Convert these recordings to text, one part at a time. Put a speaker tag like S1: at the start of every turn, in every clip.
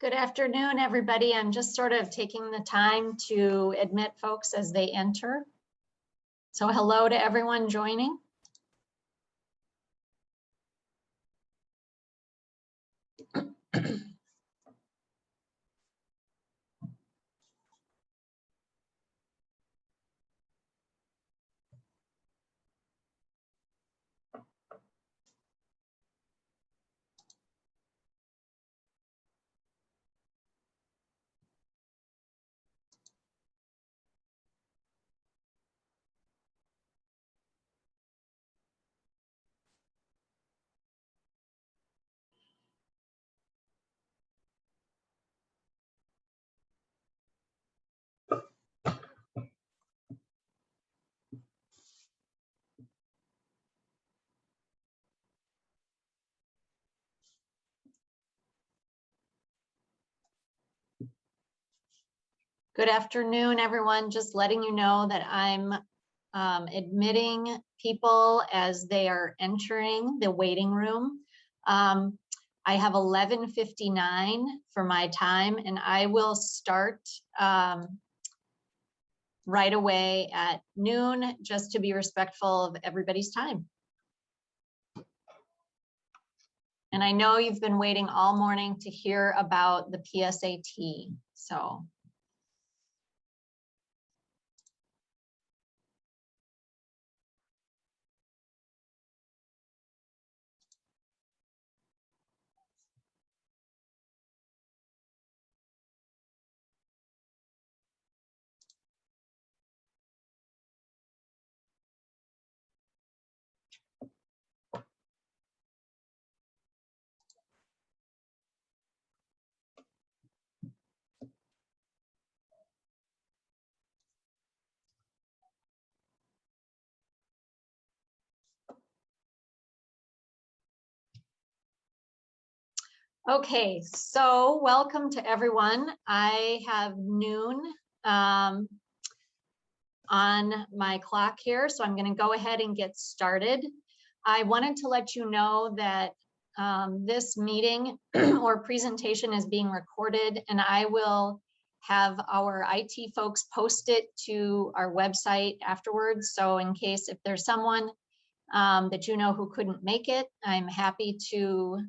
S1: Good afternoon, everybody. I'm just sort of taking the time to admit folks as they enter. So hello to everyone joining. Good afternoon, everyone. Just letting you know that I'm admitting people as they are entering the waiting room. I have 11:59 for my time, and I will start right away at noon, just to be respectful of everybody's time. And I know you've been waiting all morning to hear about the PSAT, so. Okay, so welcome to everyone. I have noon on my clock here, so I'm going to go ahead and get started. I wanted to let you know that this meeting or presentation is being recorded, and I will have our IT folks post it to our website afterwards. So in case if there's someone that you know who couldn't make it, I'm happy to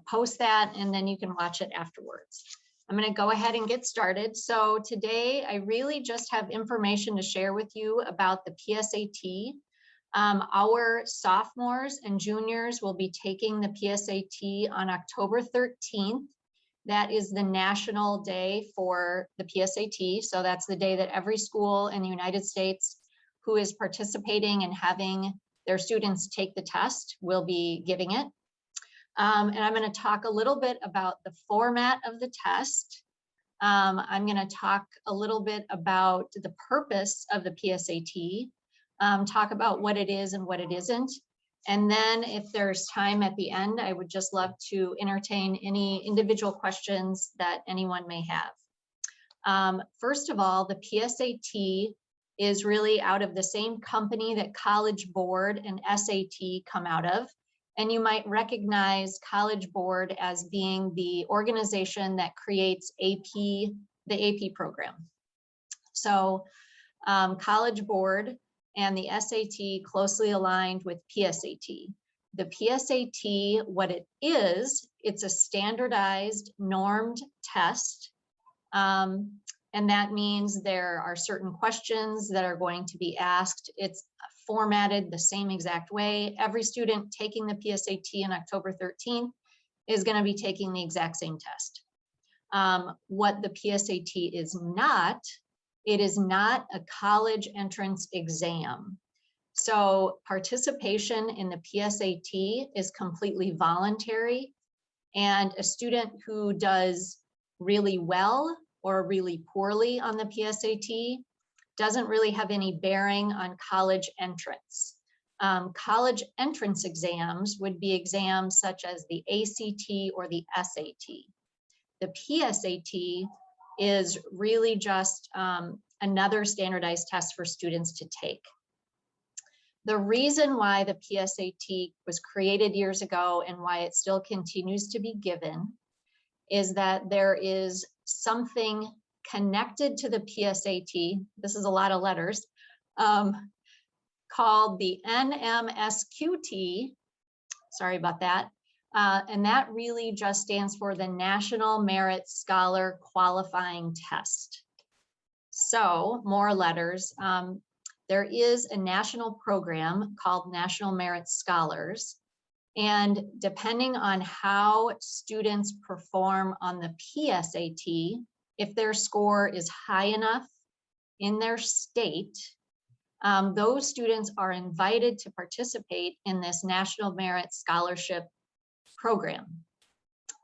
S1: post that, and then you can watch it afterwards. I'm going to go ahead and get started. So today I really just have information to share with you about the PSAT. Our sophomores and juniors will be taking the PSAT on October 13th. That is the national day for the PSAT. So that's the day that every school in the United States who is participating and having their students take the test will be giving it. And I'm going to talk a little bit about the format of the test. I'm going to talk a little bit about the purpose of the PSAT, talk about what it is and what it isn't. And then if there's time at the end, I would just love to entertain any individual questions that anyone may have. First of all, the PSAT is really out of the same company that College Board and SAT come out of. And you might recognize College Board as being the organization that creates the AP program. So College Board and the SAT closely aligned with PSAT. The PSAT, what it is, it's a standardized normed test. And that means there are certain questions that are going to be asked. It's formatted the same exact way. Every student taking the PSAT on October 13th is going to be taking the exact same test. What the PSAT is not, it is not a college entrance exam. So participation in the PSAT is completely voluntary, and a student who does really well or really poorly on the PSAT doesn't really have any bearing on college entrance. College entrance exams would be exams such as the ACT or the SAT. The PSAT is really just another standardized test for students to take. The reason why the PSAT was created years ago and why it still continues to be given is that there is something connected to the PSAT, this is a lot of letters, called the NMSQT, sorry about that, and that really just stands for the National Merit Scholar Qualifying Test. So more letters. There is a national program called National Merit Scholars, and depending on how students perform on the PSAT, if their score is high enough in their state, those students are invited to participate in this National Merit Scholarship program.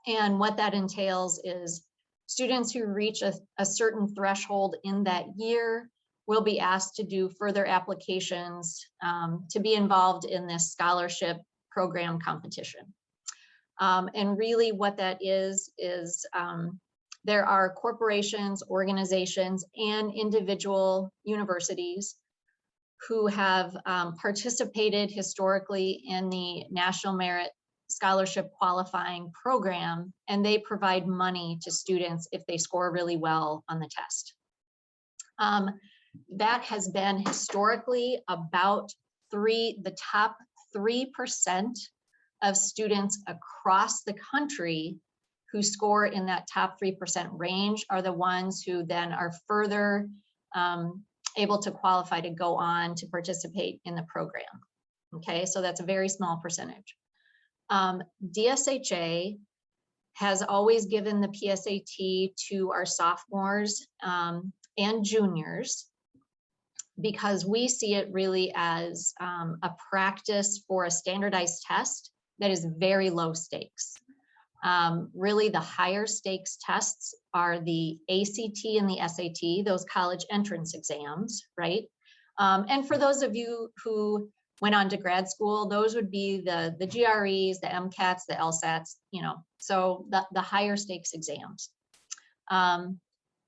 S1: And what that entails is students who reach a certain threshold in that year will be asked to do further applications to be involved in this scholarship program competition. And really what that is there are corporations, organizations, and individual universities who have participated historically in the National Merit Scholarship Qualifying Program, and they provide money to students if they score really well on the test. That has been historically about the top 3% of students across the country who score in that top 3% range are the ones who then are further able to qualify to go on to participate in the program. Okay, so that's a very small percentage. DSHA has always given the PSAT to our sophomores and juniors because we see it really as a practice for a standardized test that is very low stakes. Really the higher stakes tests are the ACT and the SAT, those college entrance exams, right? And for those of you who went on to grad school, those would be the GREs, the MCATs, the LSATs, you know, so the higher stakes exams.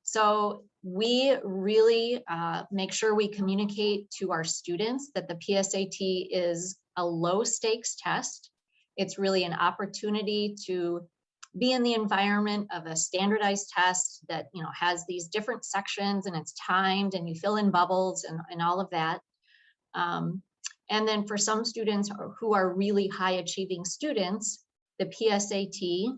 S1: So we really make sure we communicate to our students that the PSAT is a low stakes test. It's really an opportunity to be in the environment of a standardized test that, you know, has these different sections and it's timed and you fill in bubbles and all of that. And then for some students who are really high achieving students, the PSAT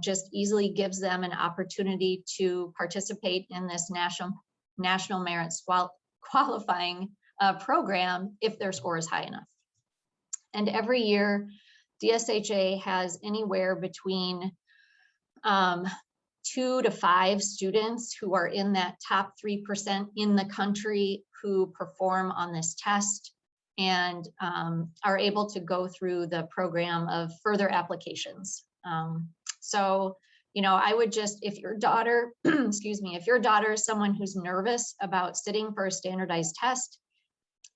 S1: just easily gives them an opportunity to participate in this National Merit Qualifying program if their score is high enough. And every year, DSHA has anywhere between 2 to 5 students who are in that top 3% in the country who perform on this test and are able to go through the program of further applications. So, you know, I would just, if your daughter, excuse me, if your daughter is someone who's nervous about sitting for a standardized test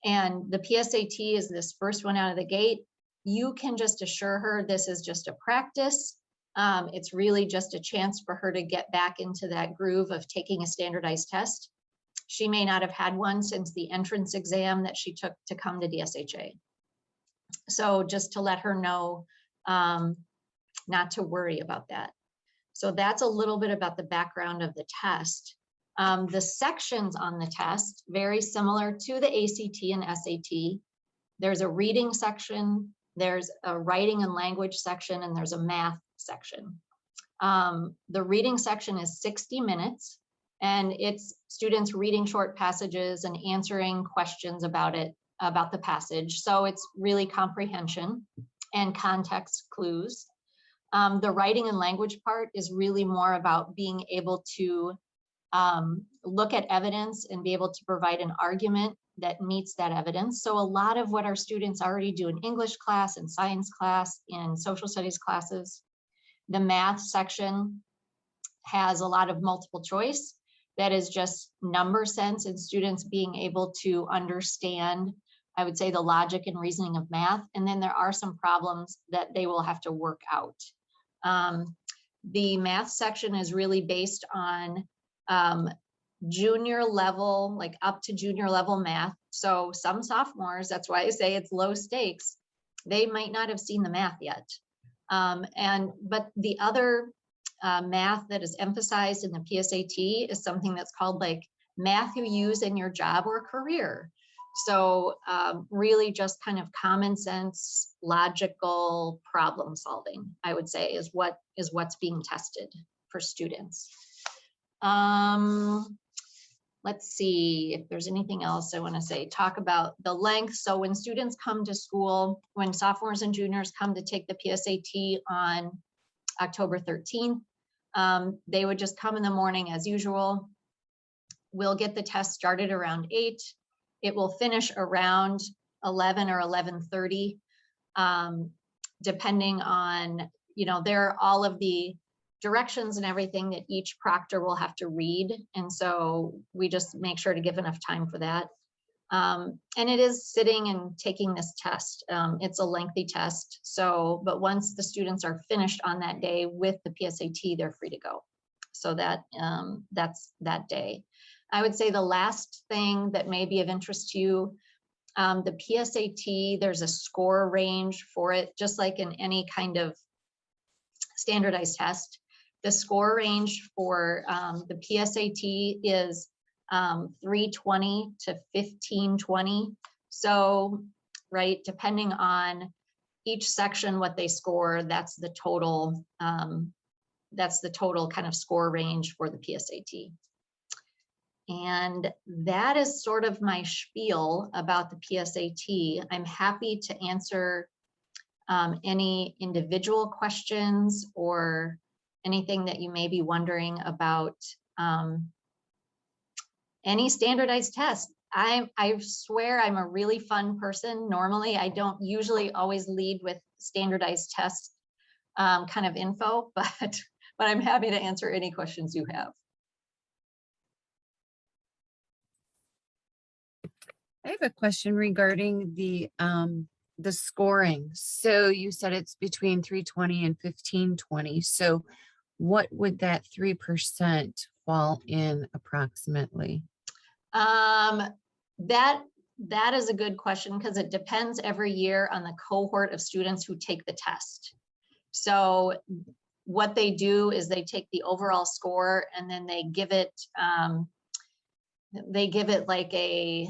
S1: and the PSAT is this first one out of the gate, you can just assure her this is just a practice. It's really just a chance for her to get back into that groove of taking a standardized test. She may not have had one since the entrance exam that she took to come to DSHA. So just to let her know not to worry about that. So that's a little bit about the background of the test. The sections on the test, very similar to the ACT and SAT. There's a reading section, there's a writing and language section, and there's a math section. The reading section is 60 minutes, and it's students reading short passages and answering questions about it, about the passage. So it's really comprehension and context clues. The writing and language part is really more about being able to look at evidence and be able to provide an argument that meets that evidence. So a lot of what our students already do in English class and science class, in social studies classes. The math section has a lot of multiple choice. That is just number sense and students being able to understand, I would say, the logic and reasoning of math. And then there are some problems that they will have to work out. The math section is really based on junior level, like up to junior level math. So some sophomores, that's why I say it's low stakes, they might not have seen the math yet. But the other math that is emphasized in the PSAT is something that's called like math you use in your job or career. So really just kind of common sense, logical problem solving, I would say, is what's being tested for students. Let's see if there's anything else I want to say. Talk about the length. So when students come to school, when sophomores and juniors come to take the PSAT on October 13th, they would just come in the morning as usual. We'll get the test started around 8. It will finish around 11 or 11:30, depending on, there are all of the directions and everything that each proctor will have to read. And so we just make sure to give enough time for that. And it is sitting and taking this test. It's a lengthy test. So, but once the students are finished on that day with the PSAT, they're free to go. So that's that day. I would say the last thing that may be of interest to you, the PSAT, there's a score range for it, just like in any kind of standardized test. The score range for the PSAT is 320 to 1520. So, right, depending on each section, what they score, that's the total kind of score range for the PSAT. And that is sort of my spiel about the PSAT. I'm happy to answer any individual questions or anything that you may be wondering about any standardized test. I swear I'm a really fun person. Normally, I don't usually always lead with standardized test kind of info, but I'm happy to answer any questions you have.
S2: I have a question regarding the scoring. So you said it's between 320 and 1520. So what would that 3% fall in approximately?
S1: That is a good question because it depends every year on the cohort of students who take the test. So what they do is they take the overall score and then they give it like a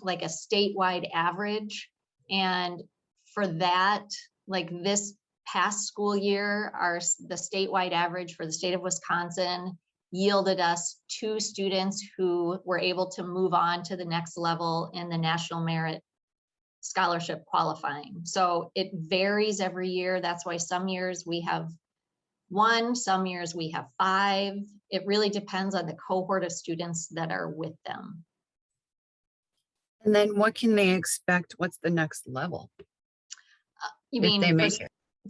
S1: statewide average. And for that, like this past school year, the statewide average for the state of Wisconsin yielded us 2 students who were able to move on to the next level in the National Merit Scholarship qualifying. So it varies every year. That's why some years we have 1, some years we have 5. It really depends on the cohort of students that are with them.
S2: And then what can they expect? What's the next level?
S1: You mean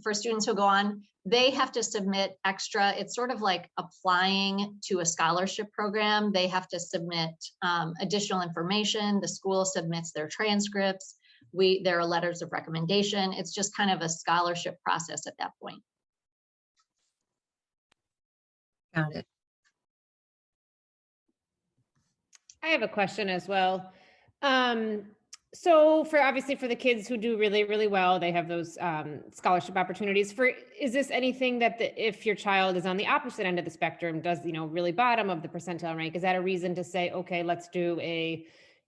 S1: for students who go on, they have to submit extra. It's sort of like applying to a scholarship program. They have to submit additional information. The school submits their transcripts. There are letters of recommendation. It's just kind of a scholarship process at that point.
S2: Got it.
S3: I have a question as well. So obviously for the kids who do really, really well, they have those scholarship opportunities. Is this anything that if your child is on the opposite end of the spectrum, does, really bottom of the percentile rank, is that a reason to say, okay, let's do a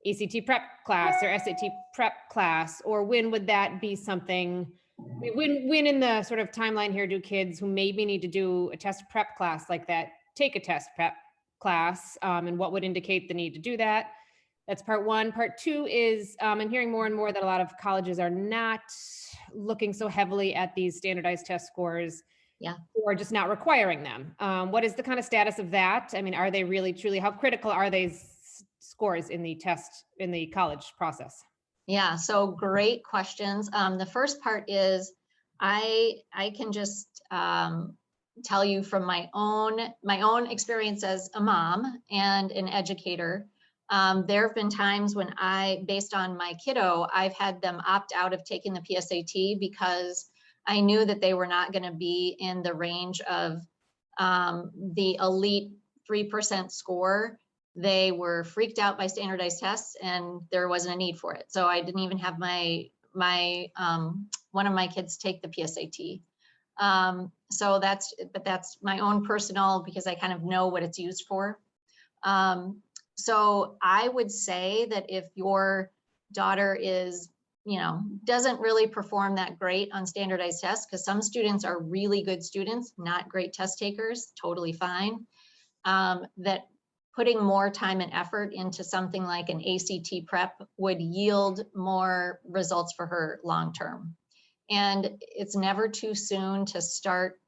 S3: ACT prep class or SAT prep class? Or when would that be something, when in the sort of timeline here do kids who maybe need to do a test prep class like that take a test prep class, and what would indicate the need to do that? That's part 1. Part 2 is I'm hearing more and more that a lot of colleges are not looking so heavily at these standardized test scores, or just not requiring them. What is the kind of status of that? I mean, are they really truly, how critical are these scores in the test, in the college process?
S1: Yeah, so great questions. The first part is I can just tell you from my own experience as a mom and an educator. There have been times when based on my kiddo, I've had them opt out of taking the PSAT because I knew that they were not going to be in the range of the elite 3% score they were freaked out by standardized tests and there wasn't a need for it. So I didn't even have one of my kids take the PSAT. So that's my own personal, because I kind of know what it's used for. So I would say that if your daughter is, doesn't really perform that great on standardized tests, because some students are really good students, not great test takers, totally fine, that putting more time and effort into something like an ACT prep would yield more results for her long term. And it's never too soon to start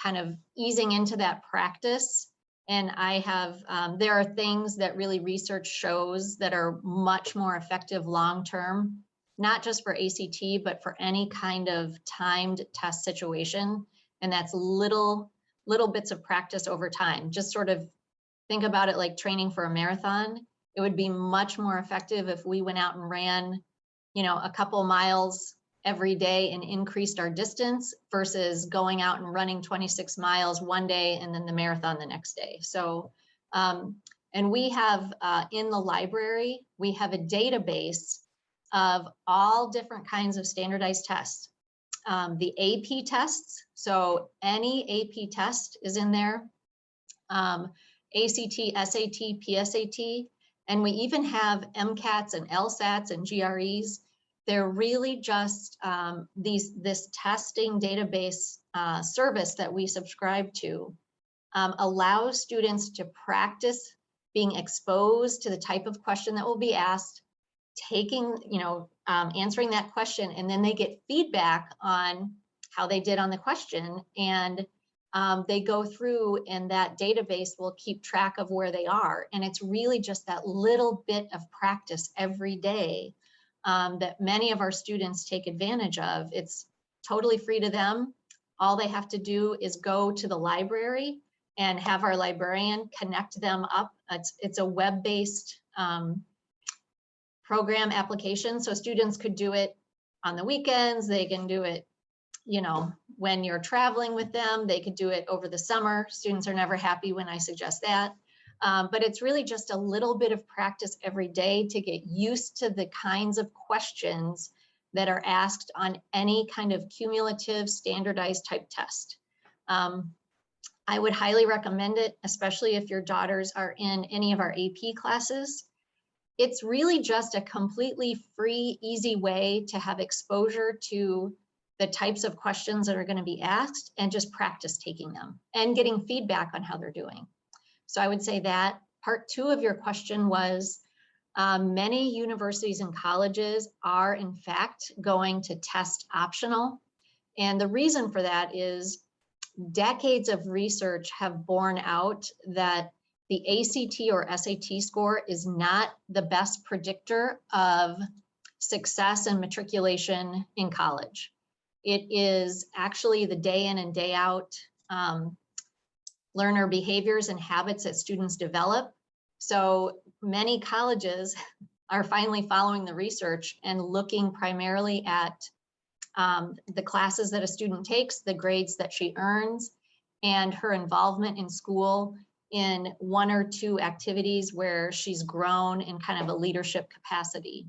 S1: kind of easing into that practice. And I have, there are things that really research shows that are much more effective long term, not just for ACT, but for any kind of timed test situation. And that's little bits of practice over time. Just sort of think about it like training for a marathon. It would be much more effective if we went out and ran, a couple miles every day and increased our distance versus going out and running 26 miles one day and then the marathon the next day. So, and we have in the library, we have a database of all different kinds of standardized tests. The AP tests, so any AP test is in there. ACT, SAT, PSAT, and we even have MCATs and LSATs and GREs. They're really just this testing database service that we subscribe to allows students to practice being exposed to the type of question that will be asked, taking, answering that question, and then they get feedback on how they did on the question, and they go through, and that database will keep track of where they are. And it's really just that little bit of practice every day that many of our students take advantage of. It's totally free to them. All they have to do is go to the library and have our librarian connect them up. It's a web-based program application. So students could do it on the weekends. They can do it, when you're traveling with them. They could do it over the summer. Students are never happy when I suggest that. But it's really just a little bit of practice every day to get used to the kinds of questions that are asked on any kind of cumulative standardized type test. I would highly recommend it, especially if your daughters are in any of our AP classes. It's really just a completely free, easy way to have exposure to the types of questions that are going to be asked and just practice taking them and getting feedback on how they're doing. So I would say that. Part two of your question was, many universities and colleges are in fact going to test optional. And the reason for that is decades of research have borne out that the ACT or SAT score is not the best predictor of success and matriculation in college. It is actually the day in and day out learner behaviors and habits that students develop. So many colleges are finally following the research and looking primarily at the classes that a student takes, the grades that she earns, and her involvement in school in one or two activities where she's grown in kind of a leadership capacity.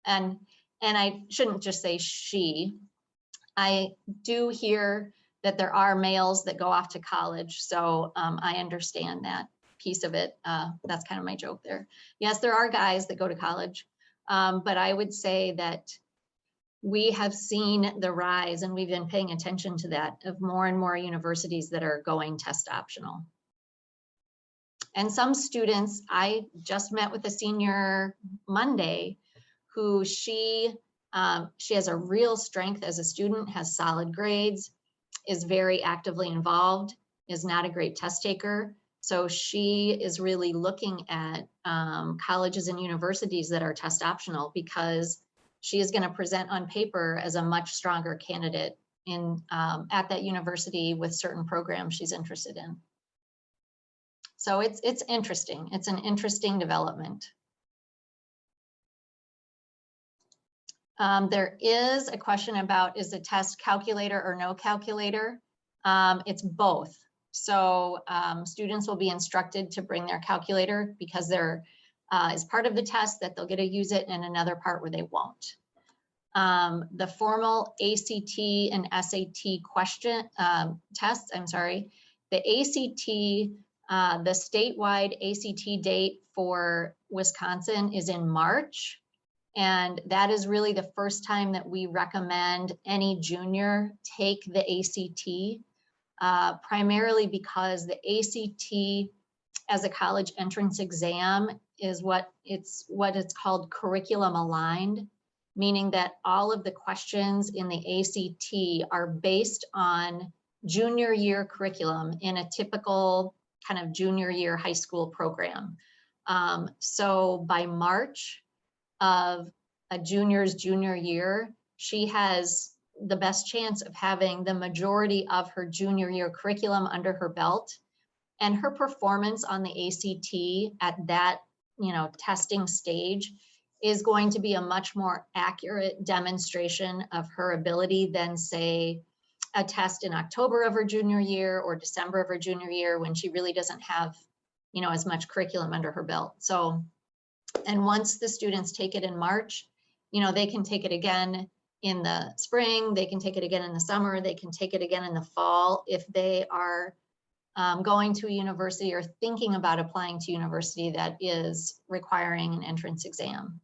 S1: And I shouldn't just say she. I do hear that there are males that go off to college, so I understand that piece of it. That's kind of my joke there. Yes, there are guys that go to college, but I would say that we have seen the rise, and we've been paying attention to that, of more and more universities that are going test optional. And some students, I just met with a senior Monday who she has a real strength as a student, has solid grades, is very actively involved, is not a great test taker. So she is really looking at colleges and universities that are test optional because she is going to present on paper as a much stronger candidate in at that university with certain programs she's interested in. So it's interesting. It's an interesting development. There is a question about, is the test calculator or no calculator? It's both. So students will be instructed to bring their calculator because there is part of the test that they'll get to use it and another part where they won't. The formal ACT and SAT question tests, the ACT, the statewide ACT date for Wisconsin is in March. And that is really the first time that we recommend any junior take the ACT, primarily because the ACT as a college entrance exam is what it's called curriculum aligned, meaning that all of the questions in the ACT are based on junior year curriculum in a typical kind of junior year high school program. So by March of a junior's junior year, she has the best chance of having the majority of her junior year curriculum under her belt, and her performance on the ACT at that, testing stage is going to be a much more accurate demonstration of her ability than, say, a test in October of her junior year or December of her junior year when she really doesn't have, as much curriculum under her belt. So, and once the students take it in March, they can take it again in the spring, they can take it again in the summer, they can take it again in the fall if they are going to a university or thinking about applying to university that is requiring an entrance exam.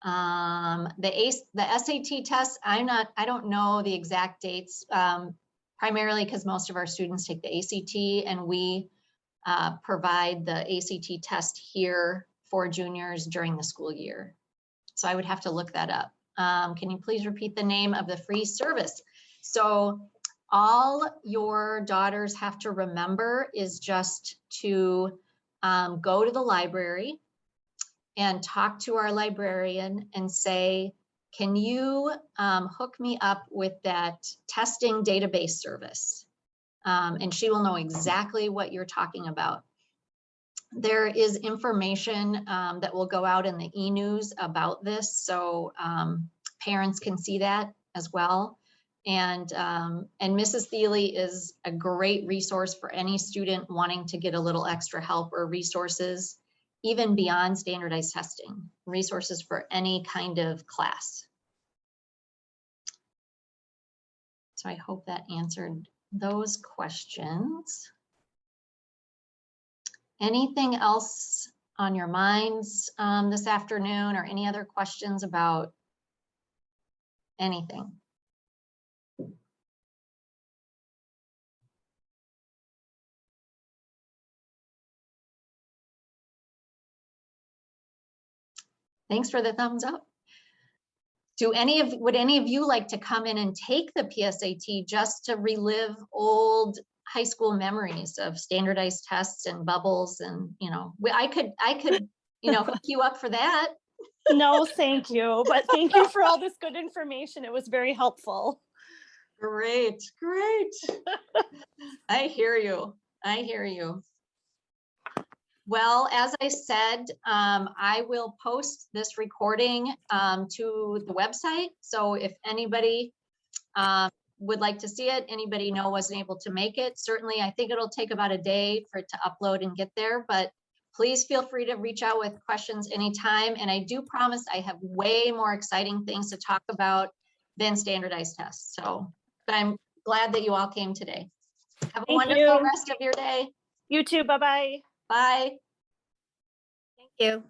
S1: The SAT test, I don't know the exact dates, primarily because most of our students take the ACT, and we provide the ACT test here for juniors during the school year. So I would have to look that up. Can you please repeat the name of the free service? So all your daughters have to remember is just to go to the library and talk to our librarian and say, can you hook me up with that testing database service? And she will know exactly what you're talking about. There is information that will go out in the e-news about this, so parents can see that as well. And Mrs. Thiele is a great resource for any student wanting to get a little extra help or resources, even beyond standardized testing, resources for any kind of class. So I hope that answered those questions. Anything else on your minds this afternoon, or any other questions about anything? Thanks for the thumbs up. Would any of you like to come in and take the PSAT just to relive old high school memories of standardized tests and bubbles? And I could hook you up for that.
S4: No, thank you. But thank you for all this good information. It was very helpful.
S1: Great. I hear you. Well, as I said, I will post this recording to the website. So if anybody would like to see it, anybody wasn't able to make it, certainly I think it'll take about a day for it to upload and get there, but please feel free to reach out with questions anytime. And I do promise I have way more exciting things to talk about than standardized tests. So, but I'm glad that you all came today. Have a wonderful rest of your day.
S4: You too. Bye-bye.
S1: Bye.
S2: Thank you.